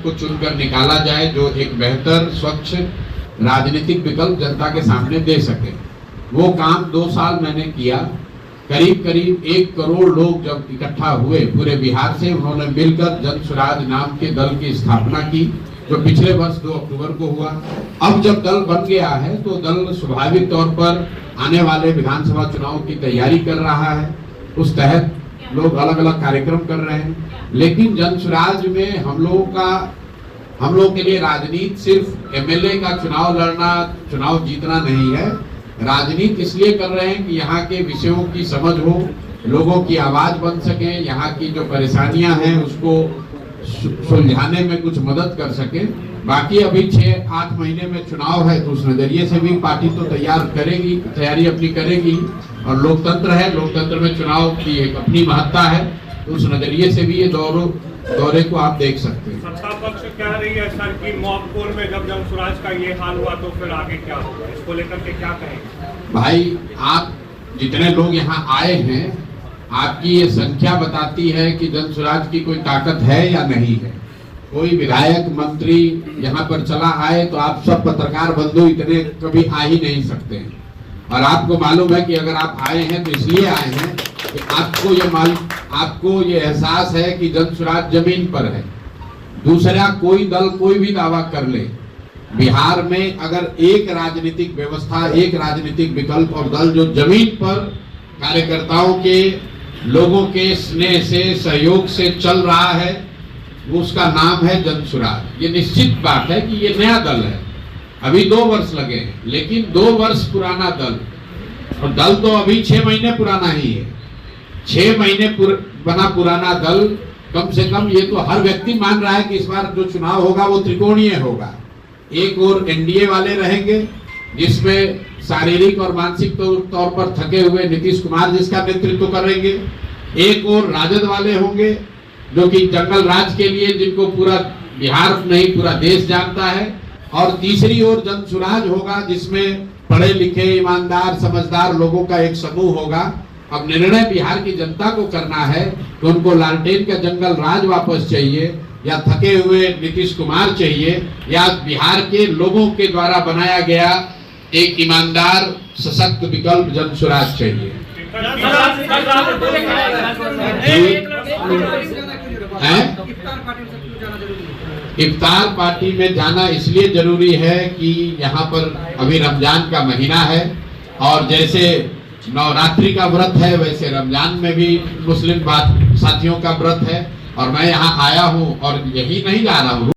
को चुनकर निकाला जाए जो एक बेहतर स्वच्छ राजनीतिक विकल्प जनता के सामने दे सके। वो काम 2 साल मैंने किया। करीब करीब 1 करोड़ लोग जब इकट्ठा हुए पूरे बिहार से, उन्होंने मिलकर जन स्वराज नाम के दल की स्थापना की जो पिछले वर्ष 2 अक्टूबर को हुआ। अब जब दल बन गया है तो दल स्वाभाविक तौर पर आने वाले विधानसभा चुनाव की तैयारी कर रहा है। उस तहत लोग अलग अलग कार्यक्रम कर रहे हैं, लेकिन जन स्वराज में हम लोग के लिए राजनीति सिर्फ एमएलए का चुनाव लड़ना, चुनाव जीतना नहीं है। राजनीति इसलिए कर रहे हैं कि यहाँ के विषयों की समझ हो, लोगों की आवाज बन सके, यहाँ की जो परेशानियां हैं उसको सुलझाने में कुछ मदद कर सके। बाकी अभी 6-8 महीने में चुनाव है तो उस नजरिए से भी पार्टी तो तैयारी अपनी करेगी। और लोकतंत्र है, लोकतंत्र में चुनाव की एक अपनी महत्ता है, तो उस नजरिए से भी ये दौरे को आप देख सकते हैं। सत्ता पक्ष कह रही है सर कि मॉक पोल में जब जन स्वराज का ये हाल हुआ तो फिर आगे क्या होगा, इसको लेकर के क्या कहेंगे? भाई, आप जितने लोग यहाँ आए हैं, आपकी ये संख्या बताती है कि जन स्वराज की कोई ताकत है या नहीं है। कोई विधायक मंत्री यहाँ पर चला आए तो आप सब पत्रकार बंधु इतने कभी आ ही नहीं सकते हैं। और आपको मालूम है कि अगर आप आए हैं तो इसलिए आए हैं कि आपको ये एहसास है कि जन स्वराज जमीन पर है। दूसरा, कोई दल कोई भी दावा कर ले, बिहार में अगर एक राजनीतिक व्यवस्था, एक राजनीतिक विकल्प और दल जो जमीन पर कार्यकर्ताओं के, लोगों के स्नेह से, सहयोग से चल रहा है, उसका नाम है जन स्वराज। ये निश्चित बात है कि ये नया दल है, अभी 2 वर्ष लगे हैं, लेकिन 2 वर्ष पुराना दल, और दल तो अभी 6 महीने पुराना ही है। 6 महीने बना पुराना दल, कम से कम ये तो हर व्यक्ति मान रहा है कि इस बार जो चुनाव होगा वो त्रिकोणीय होगा। एक और एनडीए वाले रहेंगे जिसमें शारीरिक और मानसिक तौर पर थके हुए नीतीश कुमार जिसका नेतृत्व करेंगे। एक और राजद वाले होंगे जो कि जंगल राज के लिए, जिनको पूरा बिहार नहीं पूरा देश जानता है। और तीसरी ओर जन स्वराज होगा जिसमें पढ़े लिखे, ईमानदार, समझदार लोगों का एक समूह होगा। अब निर्णय बिहार की जनता को करना है कि उनको लालटेन का जंगल राज वापस चाहिए, या थके हुए नीतीश कुमार चाहिए, या बिहार के लोगों के द्वारा बनाया गया एक ईमानदार सशक्त विकल्प जन स्वराज चाहिए। इफ्तार पार्टी में जाना इसलिए जरूरी है कि यहाँ पर अभी रमजान का महीना है, और जैसे नवरात्रि का व्रत है वैसे रमजान में भी मुस्लिम साथियों का व्रत है। और मैं यहाँ आया हूँ और यही नहीं जा रहा हूँ।